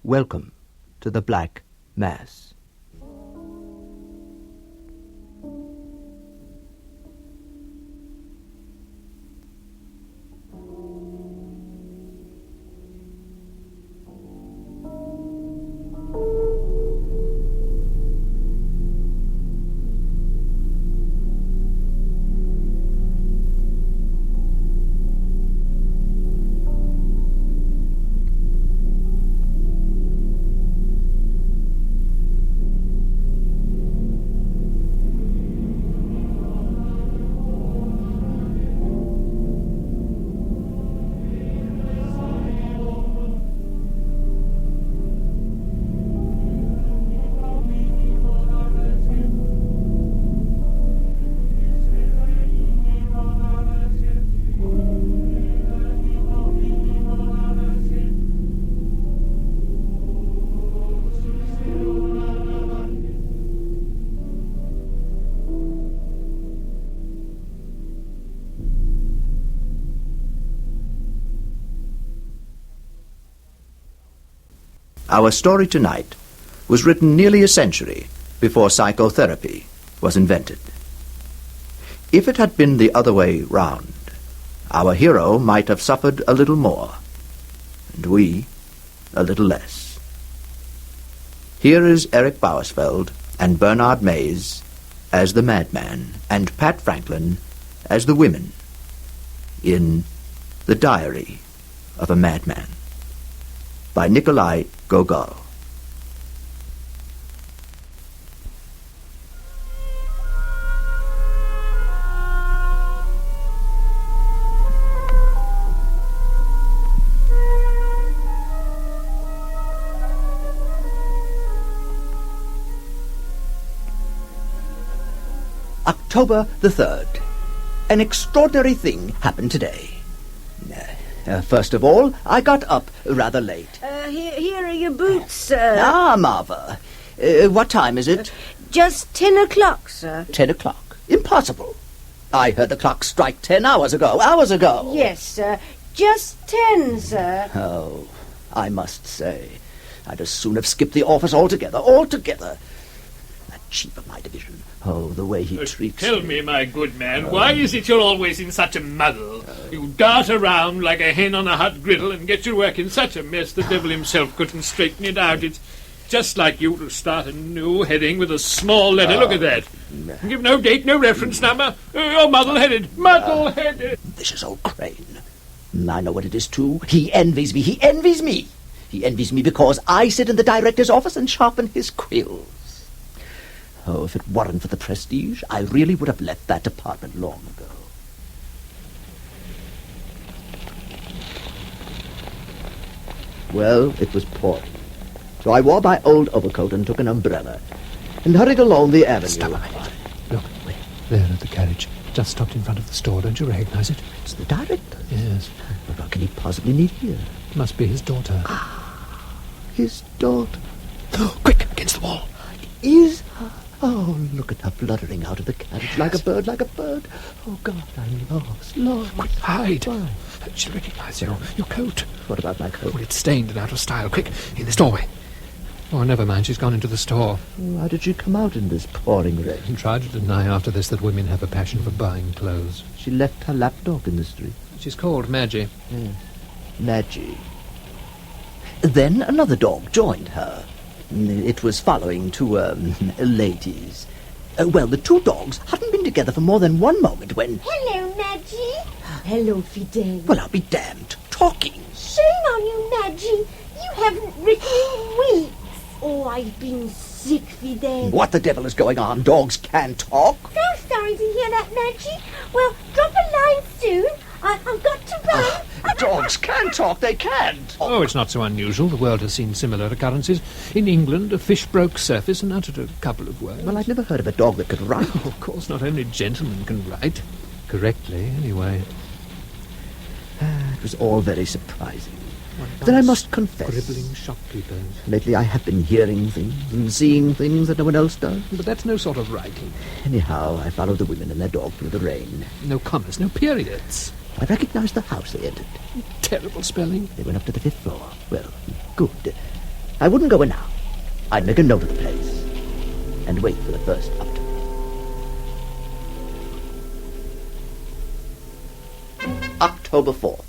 Welcome to the Black Mass. Our story tonight was written nearly a century before psychotherapy was invented. If it had been the other way round, our hero might have suffered a little more, and we a little less. Here is Eric Bowersfeld and Bernard Mays as the Madman and Pat Franklin as the women in The Diary of a Madman by Nikolai Gogol. October the 3rd. An extraordinary thing happened today. First of all, I got up rather late. Here are your boots, sir. Ah, Marva. What time is it? Just 10 o'clock, sir. 10 o'clock? Impossible. I heard the clock strike 10 hours ago. Hours ago. Yes, sir. Just 10, sir. Oh, I must say, I'd as soon have skipped the office altogether. That chief of my division. Oh, the way he treats Tell me, my good man, why is it you're always in such a muddle? You dart around like a hen on a hot griddle and get your work in such a mess the devil himself couldn't straighten it out. It's just like you to start a new heading with a small letter. Look at that. Give no date, no reference number. You're muddle-headed. Muddle-headed. Vicious old crane. I know what it is, too. He envies me. He envies me because I sit in the director's office and sharpen his quills. Oh, if it weren't for the prestige, I really would have left that department long ago. Well, it was pouring. So I wore my old overcoat and took an umbrella and hurried along the avenue. Stop a minute. Look, there at the carriage. Just stopped in front of the store. Don't you recognize it? It's the director. Yes. But what can he possibly need here? Must be his daughter. His daughter. Quick, against the wall. Is her? Oh, look at her fluttering out of the carriage like a bird. Oh, God, I'm lost. Quick, hide. Why? She'll recognize you. Your coat. What about my coat? Well, it's stained and out of style. Quick, in this doorway. Oh, never mind, she's gone into the store. Why did she come out in this pouring rain? And tried to deny after this that women have a passion for buying clothes. She left her lapdog in the street. She's called Maggie. Maggie. Then another dog joined her. It was following two, ladies. Well, the two dogs hadn't been together for more than one moment when... Hello, Maggie. Hello, Fidel. Well, I'll be damned. Talking. Shame on you, Maggie. You haven't written in weeks. Oh, I've been sick, Fidel. What the devil is going on? Dogs can talk? So sorry to hear that, Maggie. Well, drop a line soon. I've got to run. Dogs can talk, they can't. Oh, it's not so unusual. The world has seen similar occurrences. In England, a fish broke surface and uttered a couple of words. Well, I'd never heard of a dog that could write. Oh, of course, not only gentlemen can write. Correctly, anyway. It was all very surprising. Then I must confess. Scribbling shopkeepers. Lately I have been hearing things and seeing things that no one else does. But that's no sort of writing. Anyhow, I followed the women and their dog through the rain. No commas, no periods. I recognized the house they entered. Terrible spelling. They went up to the 5th floor. Well, good. I wouldn't go in now. I'd make a note of the place and wait for the first upturn. October 4th.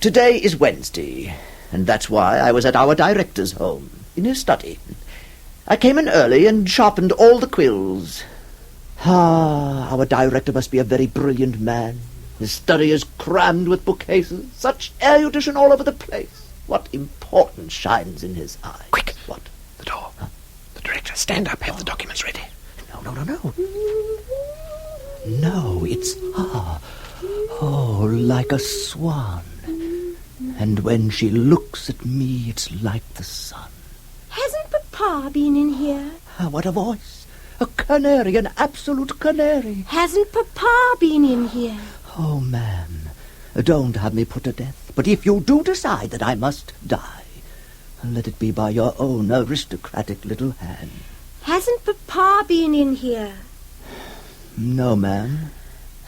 Today is Wednesday, and that's why I was at our director's home, in his study. I came in early and sharpened all the quills. Our director must be a very brilliant man. His study is crammed with bookcases, such erudition all over the place. What importance shines in his eye. Quick! What? The door. The director, stand up, have the documents ready. No. No, it's... like a swan. And when she looks at me, it's like the sun. Hasn't Papa been in here? What a voice. A canary, an absolute canary. Hasn't Papa been in here? Oh, ma'am, don't have me put to death. But if you do decide that I must die, let it be by your own aristocratic little hand. Hasn't Papa been in here? No, ma'am.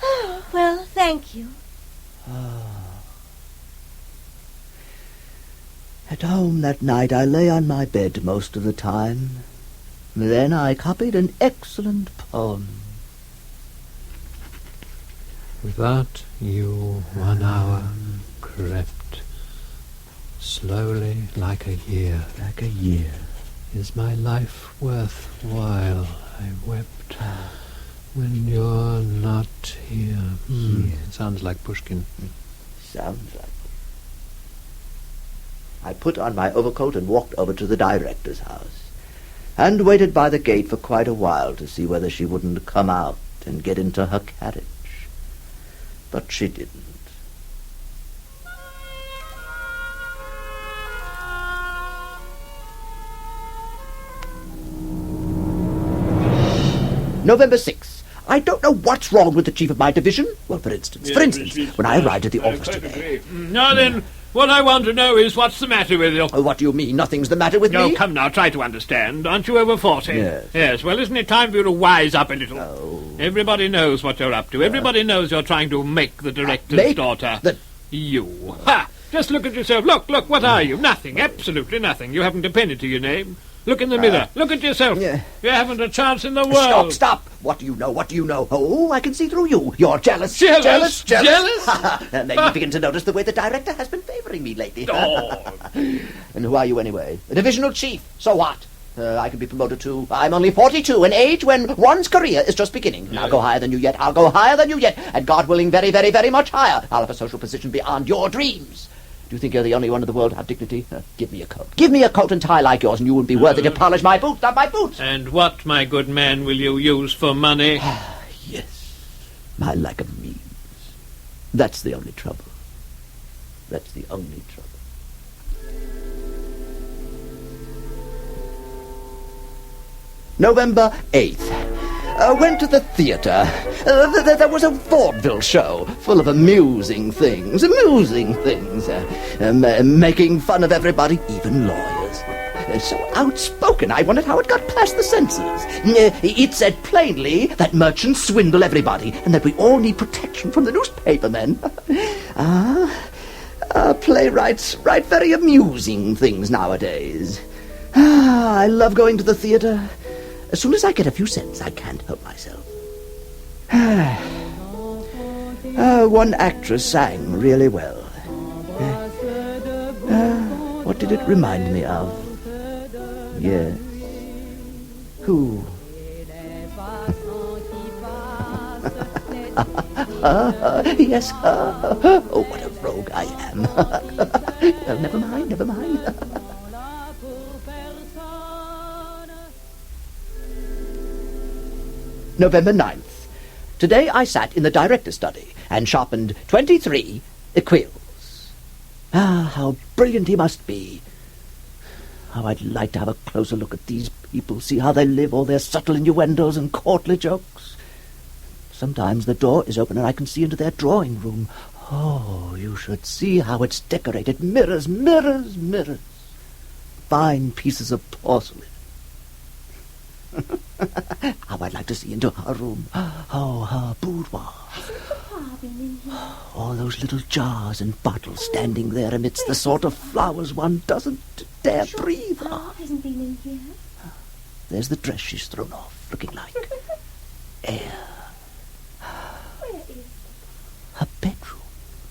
Oh, well, thank you. At home that night I lay on my bed most of the time. Then I copied an excellent poem. Without you 1 hour crept, slowly like a year. Like a year. Is my life worthwhile? I wept when you're not here. Sounds like Pushkin. Sounds like. I put on my overcoat and walked over to the director's house, and waited by the gate for quite a while to see whether she wouldn't come out and get into her carriage. But she didn't. November 6th. I don't know what's wrong with the chief of my division. Well, for instance, when I arrived at the office today. Now then, what I want to know is what's the matter with you? What do you mean, nothing's the matter with me? Oh, come now, try to understand. Aren't you over 40? Yes. Yes, well, isn't it time for you to wise up a little? Oh. Everybody knows what you're up to. Everybody knows you're trying to make the director's daughter. You. Ha! Just look at yourself. Look, what are you? Nothing, absolutely nothing. You haven't a penny to your name. Look in the mirror. Look at yourself. Yeah. You haven't a chance in the world. Stop. What do you know? Oh, I can see through you. You're jealous. Jealous? Now you begin to notice the way the director has been favoring me lately. Oh. And who are you anyway? A divisional chief. So what? I can be promoted too. I'm only 42, an age when one's career is just beginning. And I'll go higher than you yet. And God willing, very, very, very much higher. I'll have a social position beyond your dreams. Do you think you're the only one in the world to have dignity? Give me a coat. Give me a coat and tie like yours, and you wouldn't be worthy to polish my boots, not my boots. And what, my good man, will you use for money? Yes, my lack of means. That's the only trouble. November 8th. Went to the theatre. There was a vaudeville show full of amusing things. Making fun of everybody, even lawyers. So outspoken, I wondered how it got past the censors. It said plainly that merchants swindle everybody and that we all need protection from the newspaper men. Playwrights write very amusing things nowadays. I love going to the theatre. As soon as I get a few cents, I can't help myself. One actress sang really well. What did it remind me of? Yes. Who? Yes. Oh, what a rogue I am. Never mind. November 9th. Today I sat in the director's study and sharpened 23 quills. How brilliant he must be. How I'd like to have a closer look at these people, see how they live, all their subtle innuendos and courtly jokes. Sometimes the door is open and I can see into their drawing room. Oh, you should see how it's decorated. Mirrors. Fine pieces of porcelain. How I'd like to see into her room. Oh, her boudoir. Hasn't Papa been in here? All those little jars and bottles standing there amidst the sort of flowers one doesn't dare breathe. Pa hasn't been in here. There's the dress she's thrown off, looking like air. Where is Her bedroom.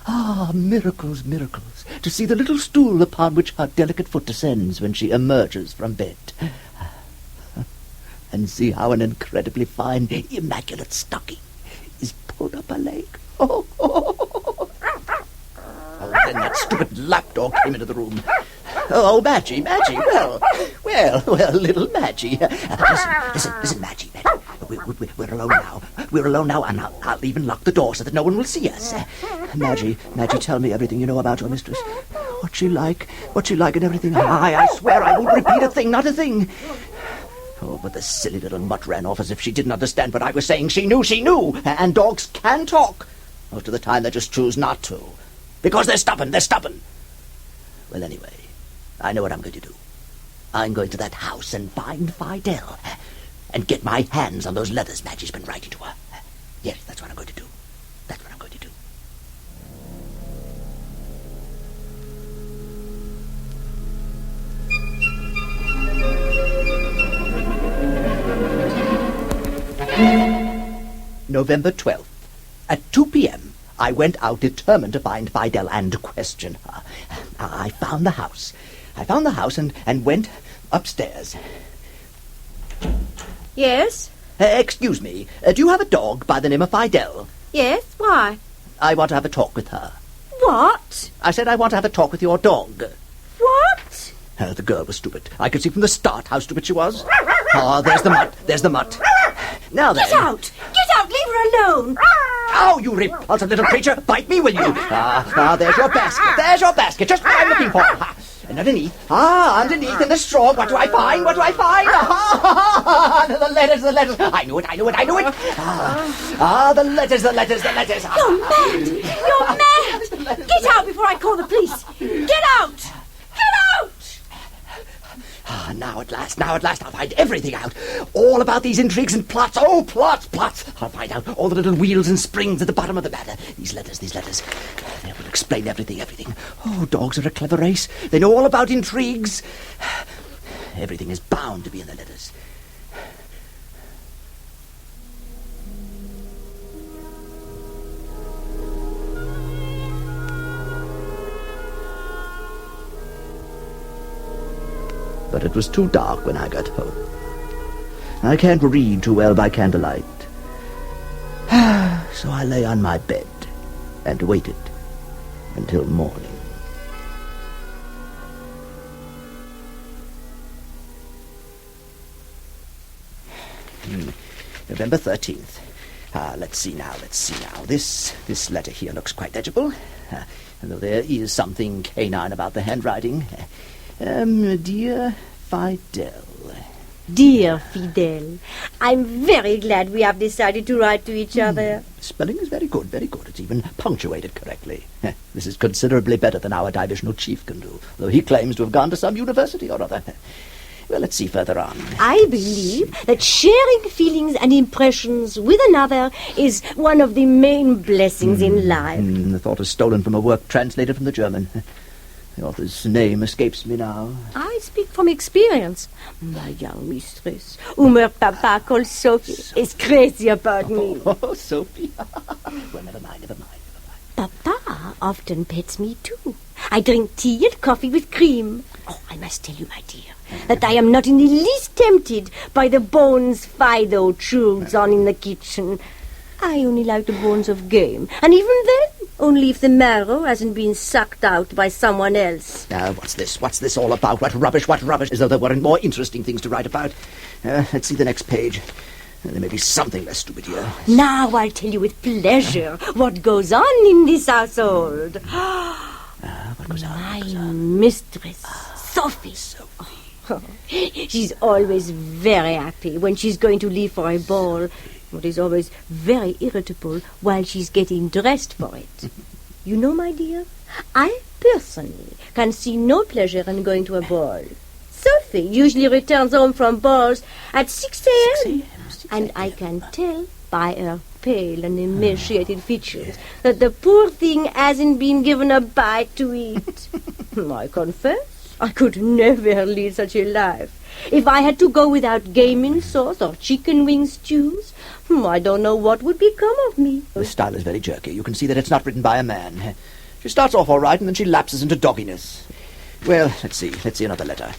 Ah, miracles, miracles. To see the little stool upon which her delicate foot descends when she emerges from bed. And see how an incredibly fine, immaculate stocking is pulled up her leg. Oh, then that stupid lapdog came into the room. Oh, Madgie, well, little Madgie. Listen, Madgie. We're alone now. We're alone now, and I'll even lock the door so that no one will see us. Madgie, tell me everything you know about your mistress. What's she like and everything. I swear I won't repeat a thing, not a thing. Oh, but the silly little mutt ran off as if she didn't understand what I was saying. She knew. And dogs can talk. Most of the time they just choose not to. Because they're stubborn. Well, anyway, I know what I'm going to do. I'm going to that house and find Fidel. And get my hands on those letters Madgie's been writing to her. Yes, that's what I'm going to do. November 12th. At 2 p.m., I went out determined to find Fidel and question her. I found the house. And went upstairs. Yes? Excuse me, do you have a dog by the name of Fidel? Yes, why? I want to have a talk with her. What? I said I want to have a talk with your dog. What? The girl was stupid. I could see from the start how stupid she was. There's the mutt. Now then. Get out! Leave her alone! Oh, you repulsive little creature! Bite me, will you? There's your basket. Just what I'm looking for. And underneath in the straw, what do I find? The letters. I knew it. The letters. You're mad! Get out before I call the police! Get out! Now at last, I'll find everything out. All about these intrigues and plots. Oh, plots. I'll find out all the little wheels and springs at the bottom of the matter. These letters. They will explain everything. Oh, dogs are a clever race. They know all about intrigues. Everything is bound to be in the letters. But it was too dark when I got home. I can't read too well by candlelight. So I lay on my bed and waited until morning. November 13th. Let's see now. This letter here looks quite legible, though there is something canine about the handwriting. Dear Fidel. Dear Fidel, I'm very glad we have decided to write to each other. Spelling is very good. It's even punctuated correctly. This is considerably better than our divisional chief can do, though he claims to have gone to some university or other. Well, let's see further on. I believe that sharing feelings and impressions with another is one of the main blessings in life. The thought is stolen from a work translated from the German. The author's name escapes me now. I speak from experience. My young mistress, whom her papa calls Sophie, is crazy about me. Oh, Sophie. Well, never mind. Papa often pets me too. I drink tea and coffee with cream. Oh, I must tell you, my dear, that I am not in the least tempted by the bones Fido chews on in the kitchen. I only like the bones of game, and even then, only if the marrow hasn't been sucked out by someone else. What's this all about? What rubbish, as though there weren't more interesting things to write about. Let's see the next page. There may be something less stupid here. Now I'll tell you with pleasure what goes on in this household. What goes on? My mistress, Sophie. She's always very happy when she's going to leave for a ball, but is always very irritable while she's getting dressed for it. You know, my dear, I personally can see no pleasure in going to a ball. Sophie usually returns home from balls at 6 a.m. And I can tell by her pale and emaciated features that the poor thing hasn't been given a bite to eat. I confess, I could never lead such a life. If I had to go without game in sauce or chicken wing stews, I don't know what would become of me. The style is very jerky. You can see that it's not written by a man. She starts off all right, and then she lapses into dogginess. Well, let's see another letter.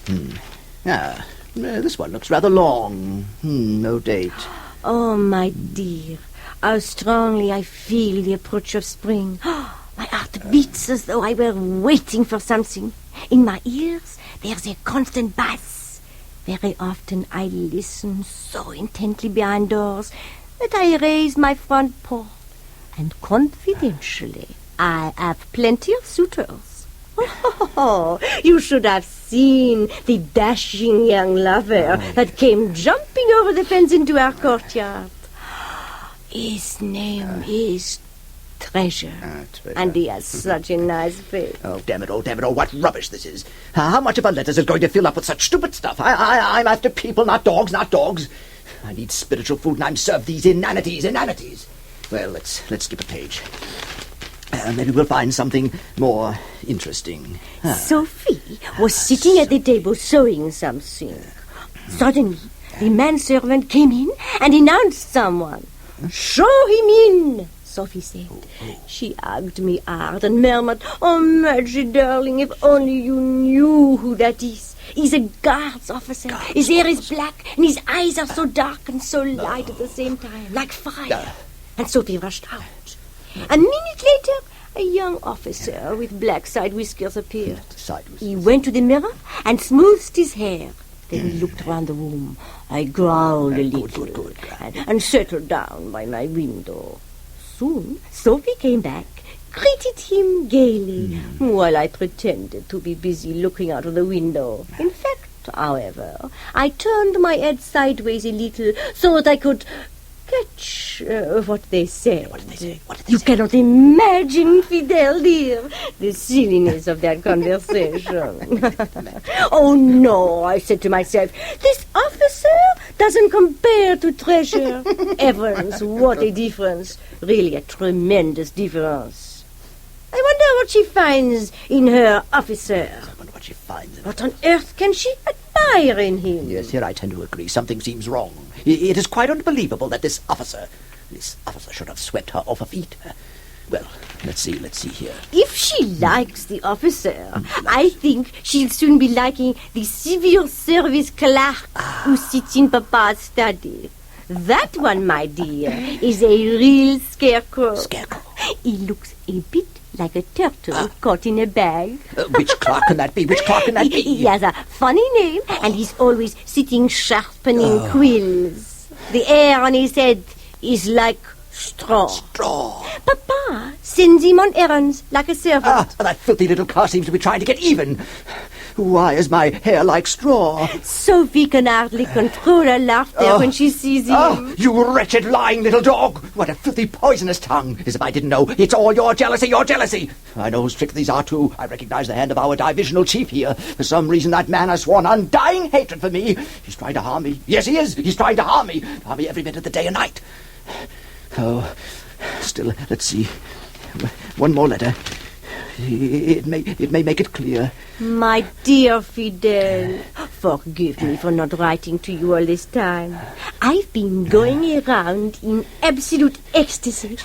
This one looks rather long. No date. Oh, my dear, how strongly I feel the approach of spring. My heart beats as though I were waiting for something. In my ears, there's a constant bass. Very often I listen so intently behind doors that I raise my front paw. And confidentially, I have plenty of suitors. Oh, you should have seen the dashing young lover that came jumping over the fence into our courtyard. His name is Treasure, and he has such a nice face. Oh, damn it, what rubbish this is. How much of our letters is going to fill up with such stupid stuff? I'm after people, not dogs. I need spiritual food, and I'm served these inanities. Well, let's skip a page. Maybe we'll find something more interesting. Sophie was sitting at the table sewing something. Suddenly, the manservant came in and announced someone. "Show him in," Sophie said. She hugged me hard and murmured, "Oh, Maggie, darling, if only you knew who that is. He's a guards officer. His hair is black, and his eyes are so dark and so light at the same time, like fire." And Sophie rushed out. A minute later, a young officer with black side whiskers appeared. He went to the mirror and smoothed his hair. Then he looked around the room. I growled a little and settled down by my window. Soon, Sophie came back, greeted him gaily, while I pretended to be busy looking out of the window. In fact, however, I turned my head sideways a little so that I could catch what they said. What did they say? You cannot imagine, Fidel, dear, the silliness of that conversation. Oh, no, I said to myself, this officer doesn't compare to Treasure. Heavens, what a difference. Really a tremendous difference. I wonder what she finds in her officer. I wonder what she finds in What on earth can she admire in him? Yes, here I tend to agree. Something seems wrong. It is quite unbelievable that this officer should have swept her off her feet. Well, let's see here. If she likes the officer, I think she'll soon be liking the civil service clerk who sits in Papa's study. That one, my dear, is a real scarecrow. Scarecrow? He looks a bit like a turtle caught in a bag. Which clerk can that be? He has a funny name, and he's always sitting sharpening quills. The hair on his head is like straw. Papa sends him on errands like a servant. That filthy little car seems to be trying to get even. Why is my hair like straw? Sophie can hardly control her laughter when she sees him. You wretched, lying little dog! What a filthy, poisonous tongue! As if I didn't know. It's all your jealousy, I know whose trick these are, too. I recognize the hand of our divisional chief here. For some reason, that man has sworn undying hatred for me. He's trying to harm me. Yes, he is. He's trying to harm me. Harm me every minute of the day and night. Oh, still, let's see. One more letter. It may make it clear. My dear Fidel, forgive me for not writing to you all this time. I've been going around in absolute ecstasy.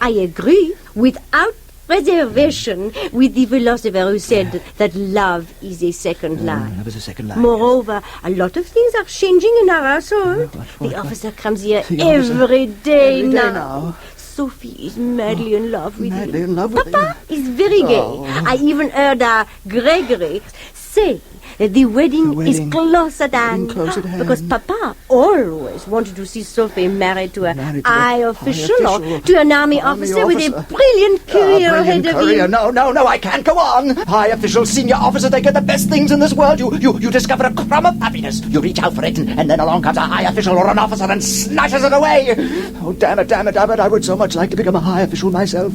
I agree without reservation with the philosopher who said that love is a second life. Love is a second life. Moreover, a lot of things are changing in our household. The officer comes here every day now. Sophie is madly in love with him. Papa is very gay. I even heard Gregory say that the wedding is close at hand. Because Papa always wanted to see Sophie married to a high official or to an army officer with a brilliant career ahead of him. No, I can't go on. High official, senior officer, they get the best things in this world. You discover a crumb of happiness. You reach out for it, and then along comes a high official or an officer and snatches it away. Oh, damn it. I would so much like to become a high official myself.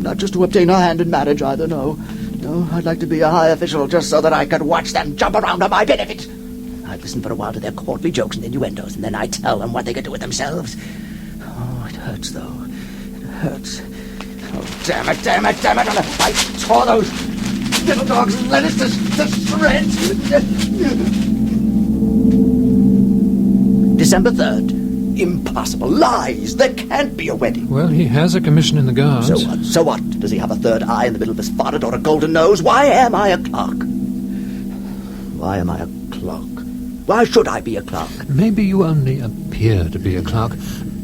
Not just to obtain a hand in marriage either, no. No, I'd like to be a high official just so that I could watch them jump around on my benefit. I'd listen for a while to their courtly jokes and innuendos, and then I'd tell them what they could do with themselves. Oh, hurts, though. It hurts. Oh, damn it, damn it, damn it. I tore those little dog's lettuce to shreds. December 3rd. Impossible. Lies. There can't be a wedding. Well, he has a commission in the Guards. So what? So what? Does he have a third eye in the middle of his forehead or a golden nose? Why am I a clerk? Why am I a clerk? Why should I be a clerk? Maybe you only appear to be a clerk.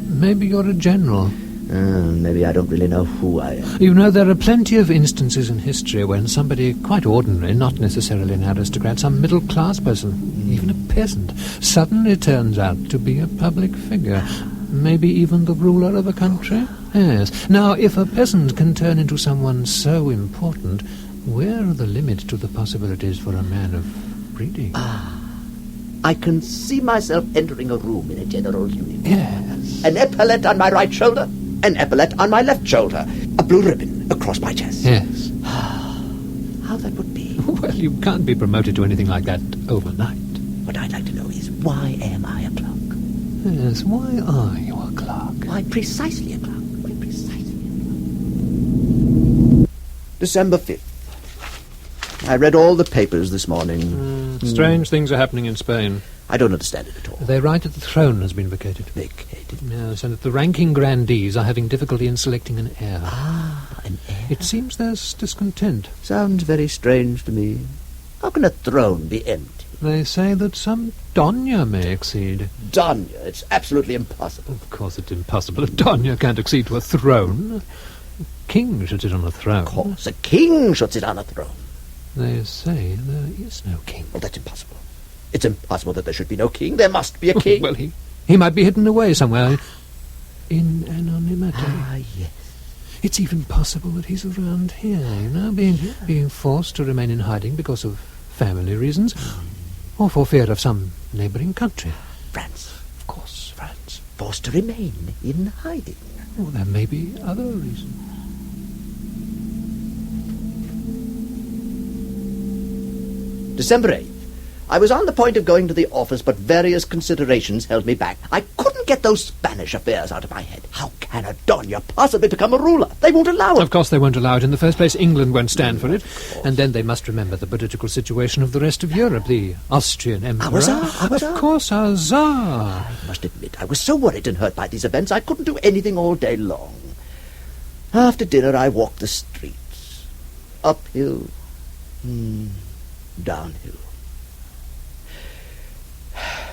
Maybe you're a general. Maybe I don't really know who I am. You know, there are plenty of instances in history when somebody quite ordinary, not necessarily an aristocrat, some middle-class person, even a peasant, suddenly turns out to be a public figure. Maybe even the ruler of a country? Yes. Now, if a peasant can turn into someone so important, where are the limits to the possibilities for a man of breeding? I can see myself entering a room in a general's uniform. Yes. An epaulette on my right shoulder, an epaulette on my left shoulder, a blue ribbon across my chest. Yes. How that would be. Well, you can't be promoted to anything like that overnight. What I'd like to know is, why am I a clerk? Yes, why are you a clerk? Why precisely a clerk? Why precisely a clerk? December 5th. I read all the papers this morning. Strange things are happening in Spain. I don't understand it at all. They write that the throne has been vacated. Vacated? Yes, and that the ranking grandees are having difficulty in selecting an heir. An heir? It seems there's discontent. Sounds very strange to me. How can a throne be empty? They say that some Donya may accede. Donya? It's absolutely impossible. Of course it's impossible. A Donya can't accede to a throne. A king should sit on a throne. Of course, a king should sit on a throne. They say there is no king. Well, that's impossible. It's impossible that there should be no king. There must be a king. Well, he might be hidden away somewhere in anonymity. Yes. It's even possible that he's around here, being forced to remain in hiding because of family reasons, or for fear of some neighbouring country. France. Of course, France. Forced to remain in hiding. Well, there may be other reasons. December 8th. I was on the point of going to the office, but various considerations held me back. I couldn't get those Spanish affairs out of my head. How can a Donya possibly become a ruler? They won't allow it. Of course they won't allow it. In the first place, England won't stand for it. And then they must remember the political situation of the rest of Europe, the Austrian Emperor. Our Tsar. Of course, our Tsar. I must admit, I was so worried and hurt by these events, I couldn't do anything all day long. After dinner, I walked the streets. Uphill, downhill.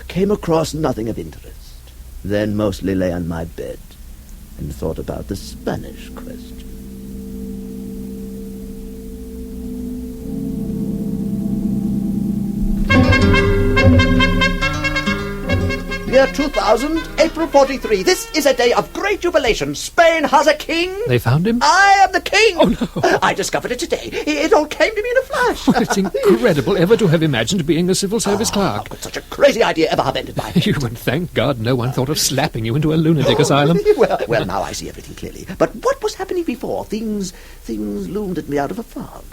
Came across nothing of interest. Then mostly lay on my bed and thought about the Spanish question. Year 2000, April 43. This is a day of great jubilation. Spain has a king. They found him? I am the king. Oh, no. I discovered it today. It all came to me in a flash. Well, it's incredible ever to have imagined being a civil service How clerk. could such a crazy idea ever have ended my head? You would thank God no one thought of slapping you into a lunatic asylum. Well, now I see everything clearly. But what was happening before? Things loomed at me out of a fog.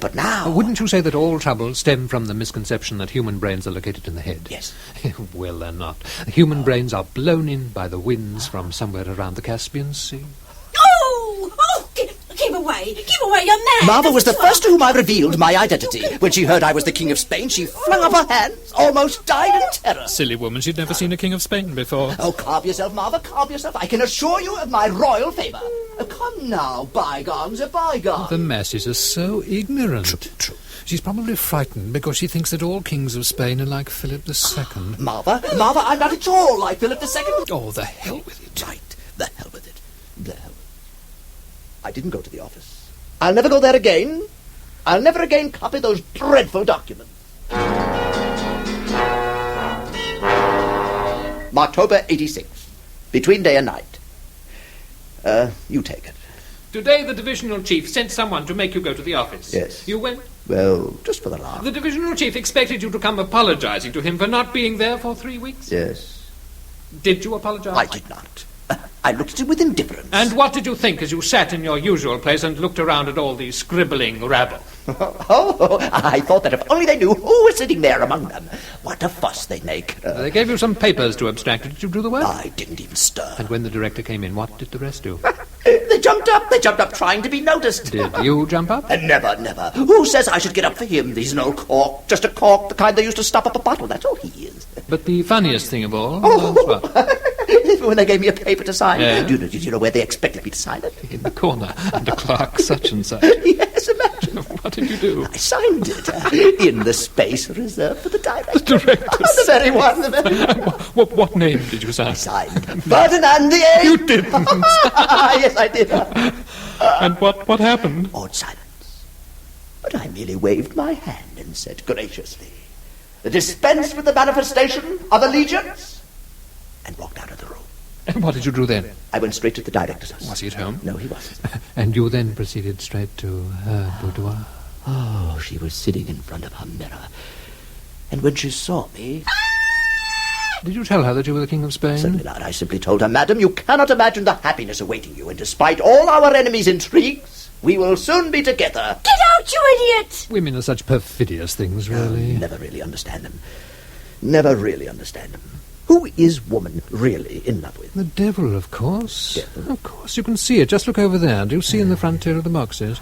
But now... Wouldn't you say that all troubles stem from the misconception that human brains are located in the head? Yes. Well, they're not. Human brains are blown in by the winds from somewhere around the Caspian Sea. Oh! Keep away! Keep away, you're mad! Marva was the first to whom I revealed my identity. When she heard I was the King of Spain, she flung up her hands, almost died in terror. Silly woman, she'd never seen a king of Spain before. Oh, calm yourself, Marva, calm yourself. I can assure you of my royal favour. Come now, bygones are bygones. The masses are so ignorant. True. She's probably frightened because she thinks that all kings of Spain are like Philip II. Marva, I'm not at all like Philip II. Oh, the hell with it. Right, the hell with it. The hell with it. I didn't go to the office. I'll never go there again. I'll never again copy those dreadful documents. October 86. Between day and night. You take it. Today the divisional chief sent someone to make you go to the office. Yes. You went? Well, just for the laugh. The divisional chief expected you to come apologizing to him for not being there for 3 weeks. Yes. Did you apologize? I did not. I looked at it with indifference. And what did you think as you sat in your usual place and looked around at all the scribbling rabble? Oh, I thought that if only they knew who was sitting there among them. What a fuss they make. They gave you some papers to abstract. Did you do the work? I didn't even stir. And when the director came in, what did the rest do? They jumped up trying to be noticed. Did you jump up? Never. Who says I should get up for him? He's an old cork, just a cork, the kind they used to stop up a bottle. That's all he is. But the funniest thing of all was what? When they gave me a paper to sign. Yeah. Did you know where they expected me to sign it? In the corner, under clerk such and such. Yes, imagine. What did you do? I signed it in the space reserved for the director. The director. The very one. The very one. What name did you sign? I signed Ferdinand the Eighth. You didn't. Yes, I did. And what happened? Awed silence. But I merely waved my hand and said graciously, "Dispense with the manifestation of allegiance," and walked out of the room. And what did you do then? I went straight to the director's house. Was he at home? No, he wasn't. And you then proceeded straight to her boudoir? Oh, she was sitting in front of her mirror. And when she saw me... Did you tell her that you were the King of Spain? Certainly not. I simply told her, "Madam, you cannot imagine the happiness awaiting you, and despite all our enemies' intrigues, we will soon be together." Get out, you idiot! Women are such perfidious things, really. Never really understand them. Never really understand them. Who is woman really in love with? The devil, of course. Devil? Of course, you can see it. Just look over there. Do you see in the front tier of the boxes?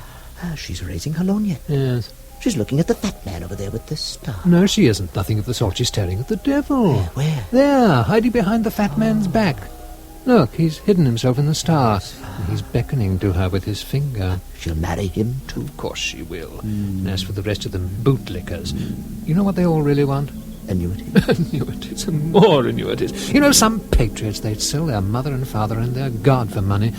She's raising her lorgnette. Yes. She's looking at the fat man over there with the star. No, she isn't. Nothing of the sort. She's staring at the devil. Where? There, hiding behind the fat man's back. Look, he's hidden himself in the star. And he's beckoning to her with his finger. She'll marry him, too. Of course she will. And as for the rest of them, bootlickers. You know what they all really want? Annuity. Annuities and more annuities. You know, some patriots, they'd sell their mother and father and their God for money.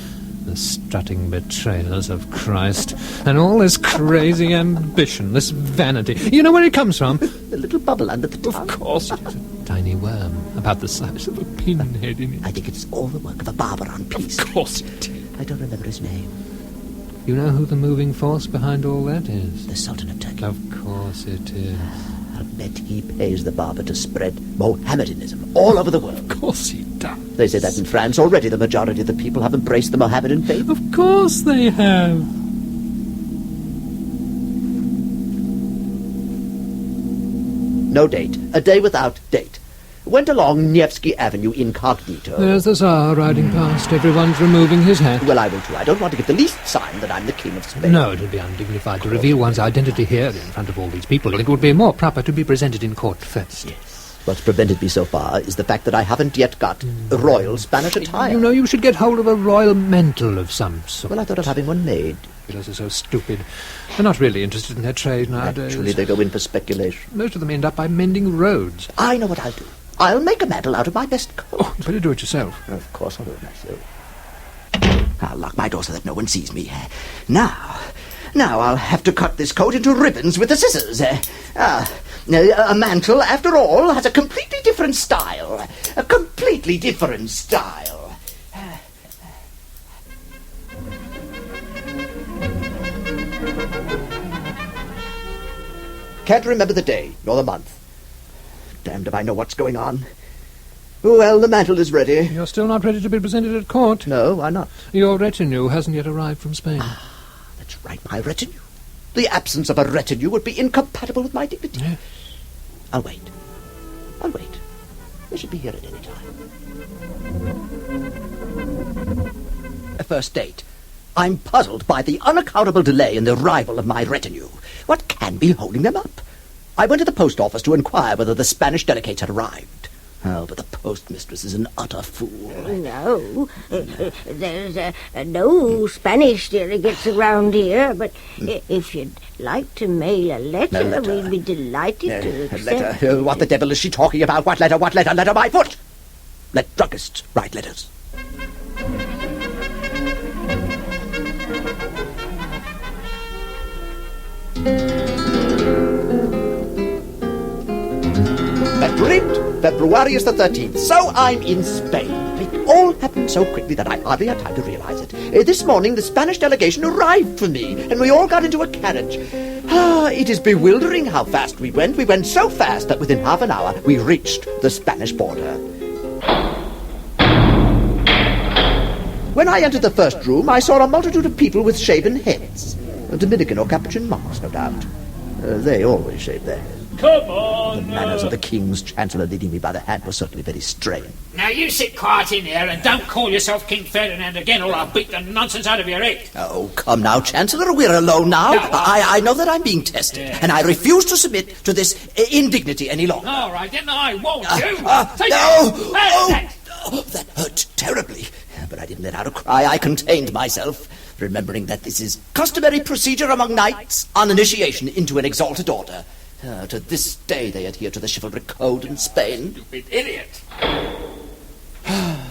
The strutting betrayers of Christ. And all this crazy ambition, this vanity. You know where it comes from? The little bubble under the tongue. Of course, it's a tiny worm, about the size of a pinhead in it. I think it's all the work of a barber on peace. Of course it is. I don't remember his name. You know who the moving force behind all that is? The Sultan of Turkey. Of course it is. I'll bet he pays the barber to spread Mohammedanism all over the world. Of course he does. They say that in France already the majority of the people have embraced the Mohammedan faith. Of course they have. No date. A day without date. Went along Nevsky Avenue incognito. There's the Tsar riding past. Everyone's removing his hat. Well, I will too. I don't want to give the least sign that I'm the King of Spain. No, it would be undignified to reveal one's identity here in front of all these people. It would be more proper to be presented in court first. Yes. What's prevented me so far is the fact that I haven't yet got a royal Spanish attire. You know, you should get hold of a royal mantle of some sort. Well, I thought of having one made. Tailors are so stupid. They're not really interested in their trade nowadays. Actually, they go in for speculation. Most of them end up by mending roads. I know what I'll do. I'll make a mantle out of my best coat. Oh, you better do it yourself. Of course I'll do it myself. I'll lock my door so that no one sees me. Now I'll have to cut this coat into ribbons with the scissors. A mantle, after all, has a completely different style. A completely different style. Can't remember the day, nor the month. Damned if I know what's going on. Well, the mantle is ready. You're still not ready to be presented at court? No, why not? Your retinue hasn't yet arrived from Spain. That's right, my retinue. The absence of a retinue would be incompatible with my dignity. Yes. I'll wait. They should be here at any time. A first date. I'm puzzled by the unaccountable delay in the arrival of my retinue. What can be holding them up? I went to the post office to inquire whether the Spanish delegates had arrived. Oh, but the postmistress is an utter fool. No, there's no Spanish delegates around here, but if you'd like to mail a letter, we'd be delighted to accept. Letter? What the devil is she talking about? What letter? Letter my foot! Let druggists write letters. Madrid, February is the 13th, so I'm in Spain. It all happened so quickly that I hardly had time to realize it. This morning, the Spanish delegation arrived for me, and we all got into a carriage. It is bewildering how fast we went. We went so fast that within half an hour, we reached the Spanish border. When I entered the first room, I saw a multitude of people with shaven heads. Dominican or Capuchin monks, no doubt. They always shave their heads. Come on. The manners of the King's Chancellor leading me by the hand were certainly very strange. Now you sit quiet in there and don't call yourself King Ferdinand again, or I'll beat the nonsense out of your head. Oh, come now, Chancellor, we're alone now. No, I know that I'm being tested, and I refuse to submit to this indignity any longer. All right, then I won't you. That hurt terribly. But I didn't let out a cry. I contained myself, remembering that this is customary procedure among knights on initiation into an exalted order. To this day they adhere to the chivalric code in Spain. Stupid idiot.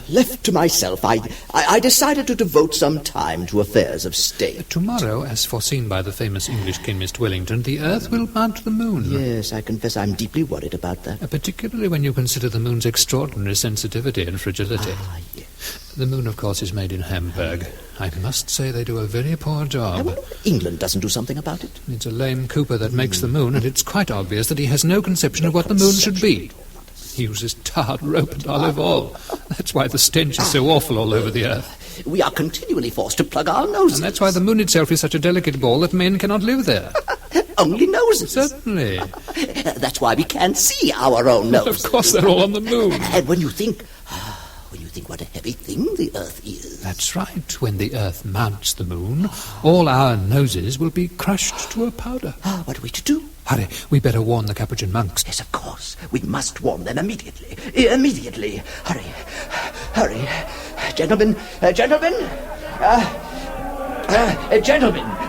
Left to myself, I decided to devote some time to affairs of state. Tomorrow, as foreseen by the famous English chemist Wellington, the Earth will mount the moon. Yes, I confess I'm deeply worried about that. Particularly when you consider the moon's extraordinary sensitivity and fragility. Yes. The moon, of course, is made in Hamburg. I must say they do a very poor job. Well, England doesn't do something about it. It's a lame Cooper that makes the moon, and it's quite obvious that he has no conception of what the moon should be. He uses tarred rope and olive oil. That's why the stench is so awful all over the earth. We are continually forced to plug our noses. And that's why the moon itself is such a delicate ball that men cannot live there. Only noses. Certainly. That's why we can't see our own noses. Of course, they're all on the moon. And when you think what a heavy thing the Earth is. That's right. When the Earth mounts the moon, all our noses will be crushed to a powder. What are we to do? Hurry, we better warn the Capuchin monks. Yes, of course. We must warn them immediately. Immediately. Hurry. Gentlemen,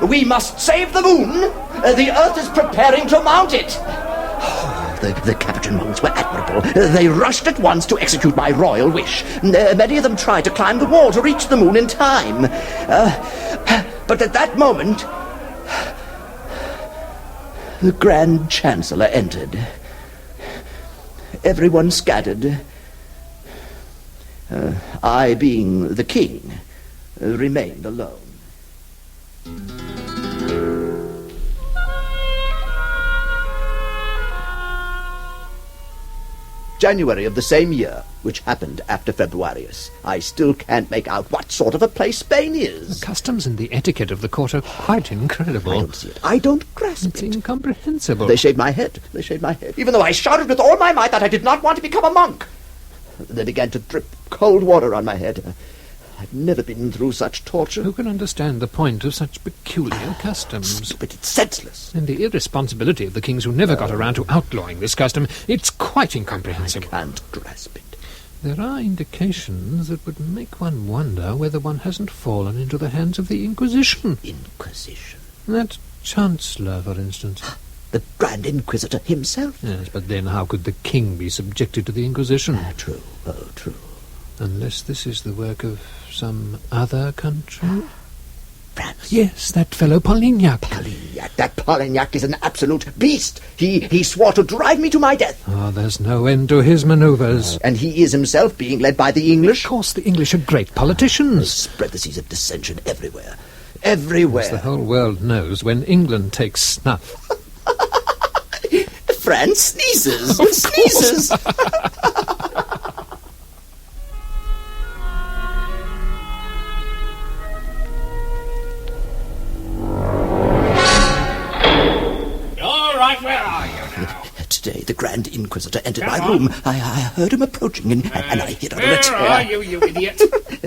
we must save the moon. The Earth is preparing to mount it. The Capuchin monks were admirable. They rushed at once to execute my royal wish. Many of them tried to climb the wall to reach the moon in time. But at that moment, the Grand Chancellor entered. Everyone scattered. I, being the king, remained alone. January of the same year, which happened after Februarius. I still can't make out what sort of a place Spain is. The customs and the etiquette of the court are quite incredible. I don't see it. I don't grasp It's it. incomprehensible. They shaved my head. Even though I shouted with all my might that I did not want to become a monk. They began to drip cold water on my head. I've never been through such torture. Who can understand the point of such peculiar customs? But it's senseless. And the irresponsibility of the kings who never got around to outlawing this custom, it's quite incomprehensible. I can't grasp it. There are indications that would make one wonder whether one hasn't fallen into the hands of the Inquisition. Inquisition? That Chancellor, for instance. The Grand Inquisitor himself? Yes, but then how could the king be subjected to the Inquisition? True. Oh, true. Unless this is the work of some other country? France. Yes, that fellow Polignac. That Polignac is an absolute beast. He swore to drive me to my death. Oh, there's no end to his manoeuvres. And he is himself being led by the English. Of course, the English are great politicians. Spread the seeds of dissension everywhere. Everywhere. As the whole world knows, when England takes snuff. France sneezes. Of Sneezes. Where are you now? Today the Grand Inquisitor entered my room. I heard him approaching, and I hid under a chair. Where are you, you idiot?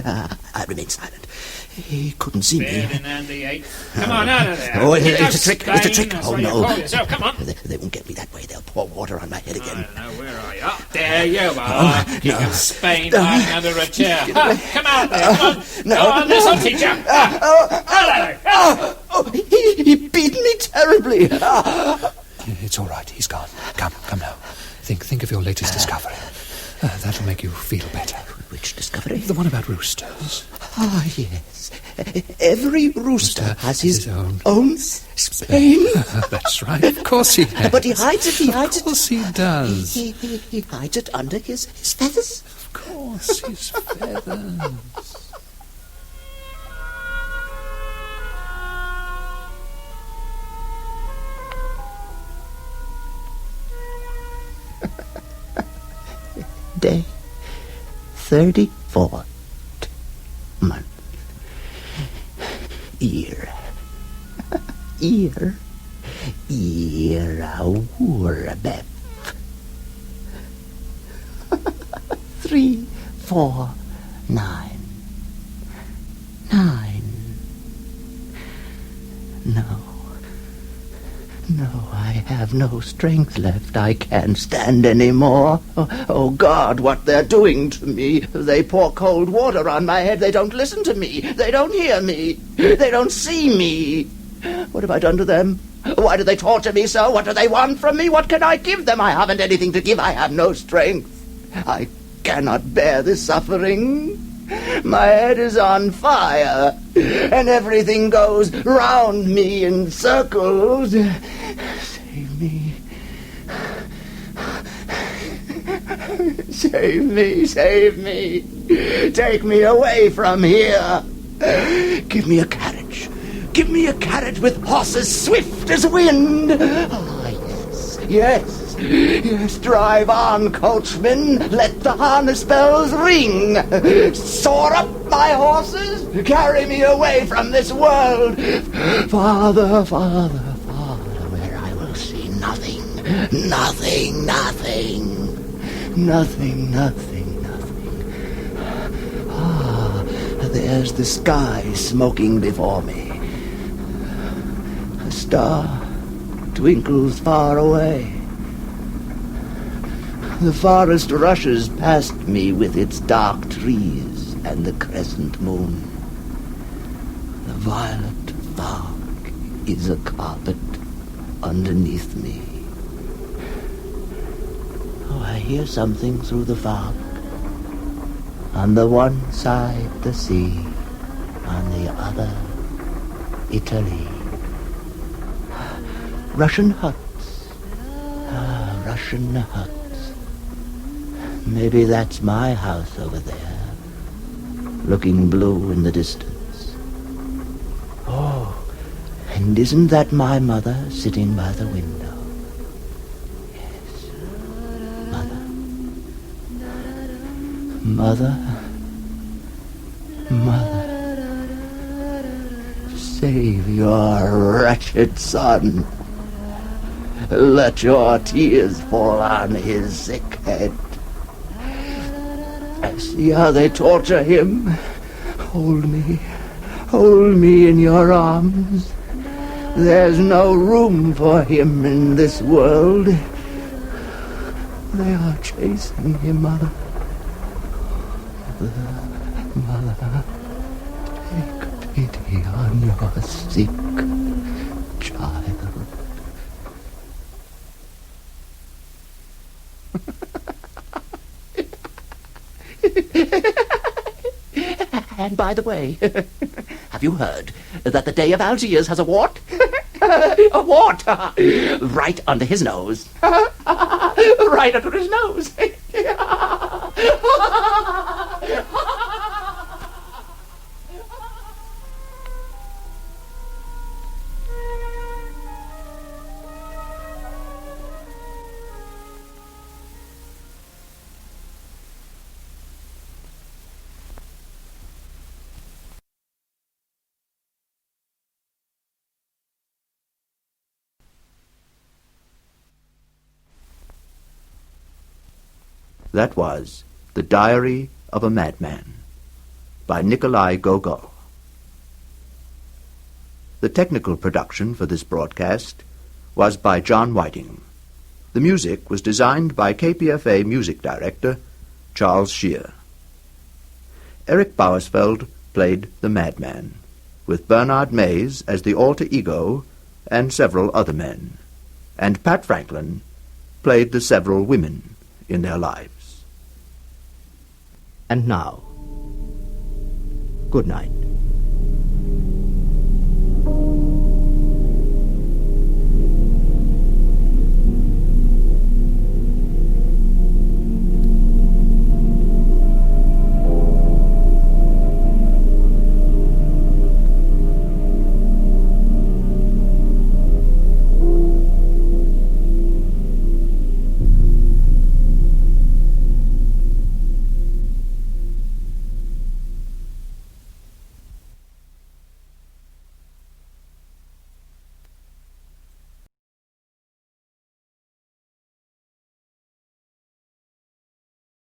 I remained silent. He couldn't see me. Ferdinand the Eighth. Come on, out of there. Oh, it's a trick. It's a trick. That's Oh, what you no. call yourself. Come on. They won't get me that way. They'll pour water on my head again. I don't know, where are you? Up there you are. King of Spain, hiding under a chair. Come out there, come on. No. Come on, this'll teach you. He beat me terribly. It's all right, he's gone. Come now. Think of your latest discovery. That'll make you feel better. Which discovery? The one about roosters. Yes. Every rooster has his own Spain. That's right. Of course he has. But he hides it. Of course he does. He hides it under his feathers. Of course, his feathers. Day 34th month year ear, Wurabeth. 3, 4, 9. 9. No, I have no strength left. I can't stand any more. Oh, God, what they're doing to me. They pour cold water on my head. They don't listen to me. They don't hear me. They don't see me. What have I done to them? Why do they torture me so? What do they want from me? What can I give them? I haven't anything to give. I have no strength. I cannot bear this suffering. My head is on fire, and everything goes round me in circles. Save me. Save me. Take me away from here. Give me a carriage. Give me a carriage with horses swift as wind. Ah, yes. Drive on, coachman. Let the harness bells ring. Soar up, my horses. Carry me away from this world. Farther, where I will see nothing. Ah, there's the sky smoking before me. A star twinkles far away. The forest rushes past me with its dark trees and the crescent moon. The violet fog is a carpet underneath me. Oh, I hear something through the fog. On the one side, the sea. On the other, Italy. Russian huts. Russian huts. Maybe that's my house over there, looking blue in the distance. Oh, and isn't that my mother sitting by the window? Yes, Mother. Save your wretched son. Let your tears fall on his sick head. See how they torture him. Hold me in your arms. There's no room for him in this world. They are chasing him, Mother. Mother, take pity on your sick child. And by the way, have you heard that the Day of Algiers has a wart? A wart! Right under his nose. Right under his nose. That was The Diary of a Madman by Nikolai Gogol. The technical production for this broadcast was by John Whiting. The music was designed by KPFA music director Charles Shear. Eric Bowersfeld played the Madman, with Bernard Mays as the alter ego and several other men, and Pat Franklin played the several women in their lives. And now, good night.